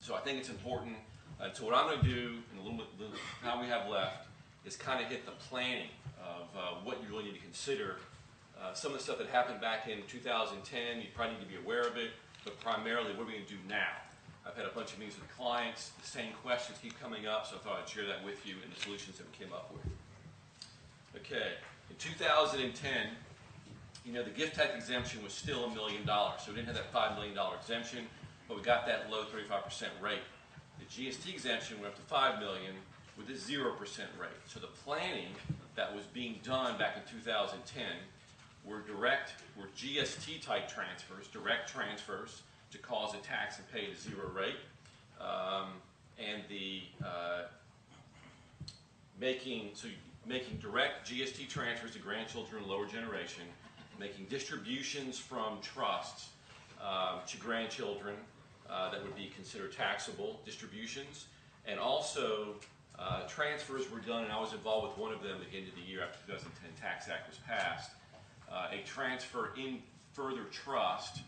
So I think it's important. So what I'm going to do in the little time we have left is kind of hit the planning of what you really need to consider. Some of the stuff that happened back in 2010, you probably need to be aware of it, but primarily what are we going to do now? I've had a bunch of meetings with clients. The same questions keep coming up, so I thought I'd share that with you and the solutions that we came up with. Okay, in 2010, you know, the gift tax exemption was still $1 million, so we didn't have that $5 million exemption, but we got that low 35% rate. The GST exemption went up to $5 million with a 0% rate. So the planning that was being done back in 2010 were GST type transfers, direct transfers to cause a tax and pay at a 0 rate, and the making direct GST transfers to grandchildren and lower generation, making distributions from trusts to grandchildren that would be considered taxable distributions, and also transfers were done, and I was involved with one of them at the end of the year after the 2010 Tax Act was passed, a transfer in further trust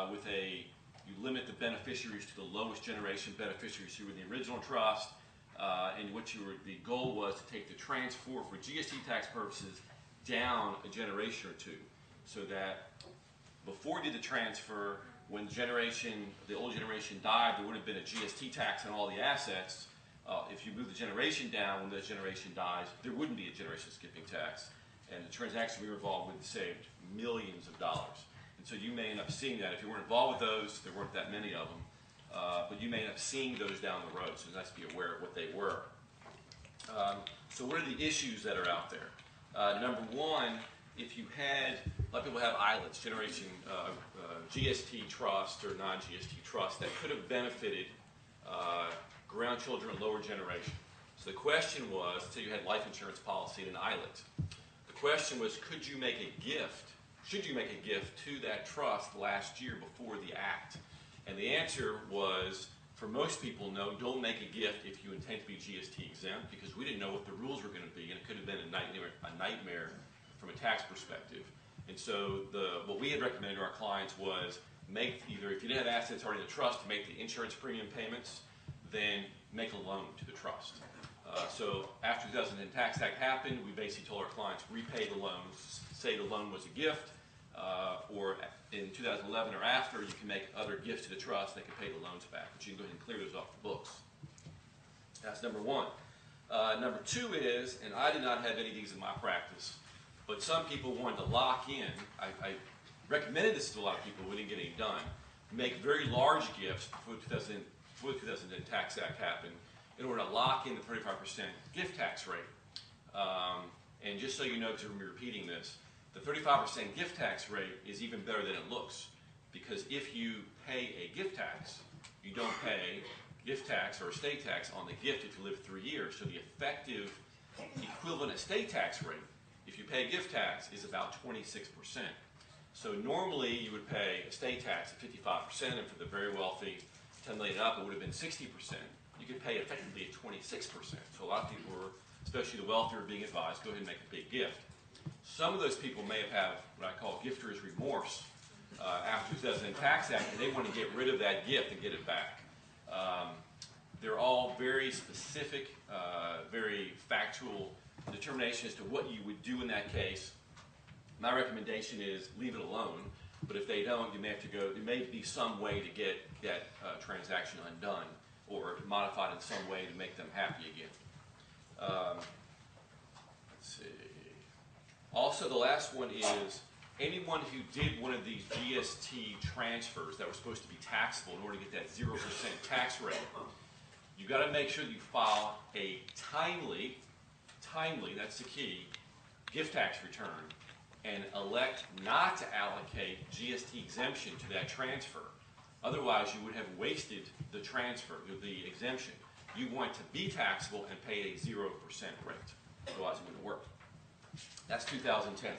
with you limit the beneficiaries to the lowest generation beneficiaries who were in the original trust, and the goal was to take the transfer for GST tax purposes down a generation or two, so that before you did the transfer, when the old generation died, there would have been a GST tax on all the assets. If you move the generation down, when the generation dies, there wouldn't be a generation skipping tax. And the transaction we were involved with saved millions of dollars. And so you may end up seeing that. If you weren't involved with those, there weren't that many of them. But you may end up seeing those down the road, so it's nice to be aware of what they were. So what are the issues that are out there? Number one, if you had, a lot of people have ILAs, GST trust or non-GST trust that could have benefited grandchildren and lower generation. So the question was, say you had life insurance policy and an ILAT. The question was, should you make a gift to that trust last year before the act? And the answer was, for most people, no, don't make a gift if you intend to be GST exempt, because we didn't know what the rules were going to be, and it could have been a nightmare from a tax perspective. And so what we had recommended to our clients was if you didn't have assets already in the trust, to make the insurance premium payments, then make a loan to the trust. So after the 2010 Tax Act happened, we basically told our clients, repay the loans, say the loan was a gift, or in 2011 or after, you can make other gifts to the trust, they can pay the loans back, but you can go ahead and clear those off the books. That's number one. Number two is, and I did not have any of these in my practice, but some people wanted to lock in. I recommended this to a lot of people, we didn't get any done. Make very large gifts before the 2010 Tax Act happened in order to lock in the 35% gift tax rate. And just so you know, because we're going to be repeating this, the 35% gift tax rate is even better than it looks, because if you pay a gift tax, you don't pay gift tax or estate tax on the gift if you live 3 years. So the effective equivalent estate tax rate, if you pay gift tax, is about 26%. So normally you would pay estate tax at 55%, and for the very wealthy, 10 million up, it would have been 60%. You could pay effectively at 26%. So a lot of people were, especially the wealthier, being advised, go ahead and make a big gift. Some of those people may have what I call gifter's remorse after the 2010 Tax Act, and they want to get rid of that gift and get it back. They're all very specific, very factual determination as to what you would do in that case. My recommendation is leave it alone, but if they don't, you may have to go, there may be some way to get that transaction undone or modified in some way to make them happy again. Let's see. Also, the last one is anyone who did one of these GST transfers that were supposed to be taxable in order to get that 0% tax rate, you've got to make sure that you file a timely, that's the key, gift tax return, and elect not to allocate GST exemption to that transfer. Otherwise, you would have wasted the transfer, the exemption. You want to be taxable and pay a 0% rate. Otherwise, it wouldn't work. That's 2010.